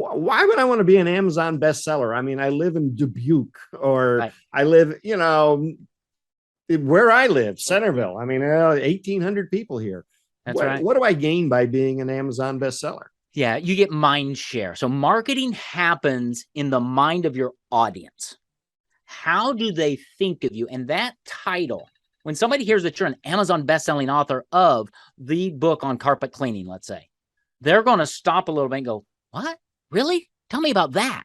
why would I want to be an Amazon bestseller? I mean, I live in Dubuque, or Right. I live, where I live, Centerville. I mean, 1,800 people here. That's right. What do I gain by being an Amazon bestseller? Yeah, you get mind share. So marketing happens in the mind of your audience. How do they think of you? And that title, when somebody hears that you're an Amazon bestselling author of the book on carpet cleaning, let's say, they're going to stop a little bit and go, what? Really? Tell me about that.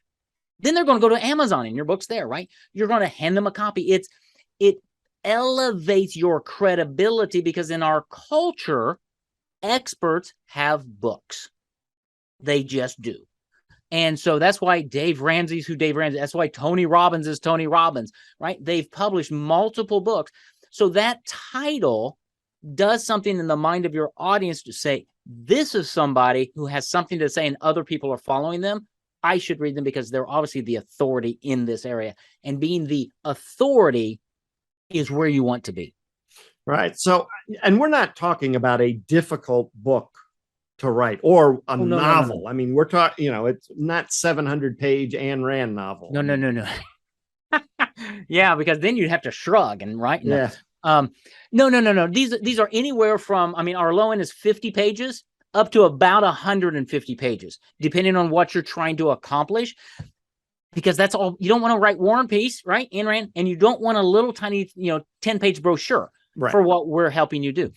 Then they're going to go to Amazon and your book's there, right? You're going to hand them a copy. It elevates your credibility, because in our culture, experts have books. They just do. And so that's why Dave Ramsey's who Dave Ramsey. That's why Tony Robbins is Tony Robbins, right? They've published multiple books. So that title does something in the mind of your audience to say, this is somebody who has something to say and other people are following them. I should read them because they're obviously the authority in this area. And being the authority is where you want to be. Right. So, and we're not talking about a difficult book to write or a novel. No. I mean, we're talking, it's not 700-page Ayn Rand novel. No. Yeah, because then you'd have to shrug and write. Yeah. No. These are anywhere from, our low end is 50 pages up to about 150 pages, depending on what you're trying to accomplish. Because that's all, you don't want to write War and Peace, right? Ayn Rand, and you don't want a little tiny, 10-page brochure for what we're helping you do.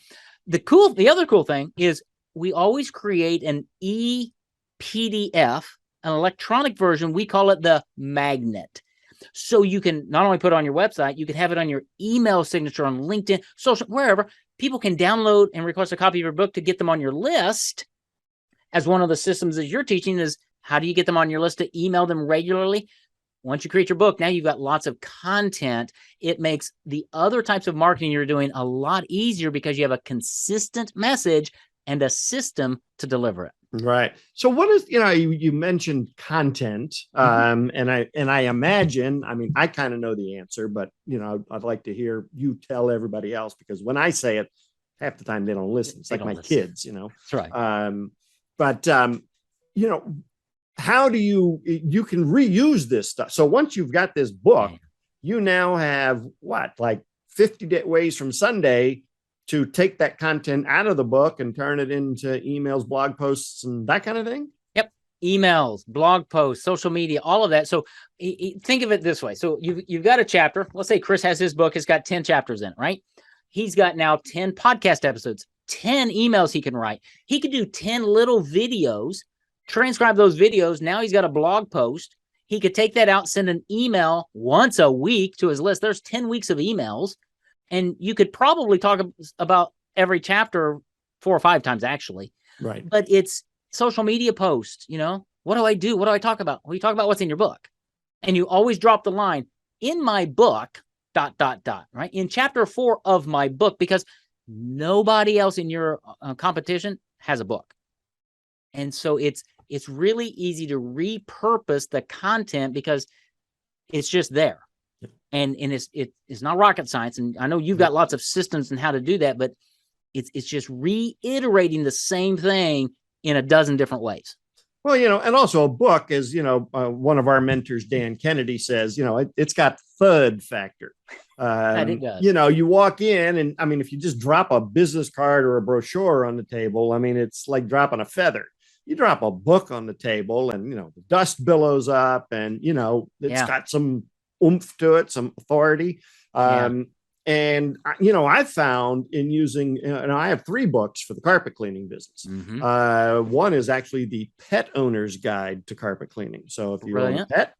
The other cool thing is we always create an ePDF, an electronic version. We call it the magnet. So you can not only put it on your website, you can have it on your email signature on LinkedIn, social, wherever. People can download and request a copy of your book to get them on your list. As one of the systems that you're teaching is, how do you get them on your list to email them regularly? Once you create your book, now you've got lots of content. It makes the other types of marketing you're doing a lot easier because you have a consistent message and a system to deliver it. Right. So what is, you mentioned content, and I imagine, I kind of know the answer, but, I'd like to hear you tell everybody else, because when I say it, half the time they don't listen. It's like my kids, That's right. But how do you can reuse this stuff? So once you've got this book, you now have like 50 ways from Sunday to take that content out of the book and turn it into emails, blog posts, and that kind of thing? Yep. Emails, blog posts, social media, all of that. So think of it this way. So you've got a chapter. Let's say Chris has his book. It's got 10 chapters in it, right? He's got now 10 podcast episodes, 10 emails he can write. He could do 10 little videos, transcribe those videos. Now he's got a blog post. He could take that out, send an email once a week to his list. There's 10 weeks of emails. And you could probably talk about every chapter 4 or 5 times, actually. Right. But it's social media posts, what do I do? What do I talk about? Well, you talk about what's in your book. And you always drop the line, in my book, ... right? In chapter 4 of my book, because nobody else in your competition has a book. And so it's really easy to repurpose the content because it's just there. And it's not rocket science. And I know you've got lots of systems and how to do that, but it's just reiterating the same thing in a dozen different ways. Well, and also a book, as one of our mentors, Dan Kennedy, says, it's got thud factor. It does. You walk in and if you just drop a business card or a brochure on the table, it's like dropping a feather. You drop a book on the table and, the dust billows up and, it's got some oomph to it, some authority. And, I found in using, I have 3 books for the carpet cleaning business. One is actually the Pet Owner's Guide to Carpet Cleaning. So if you own a pet,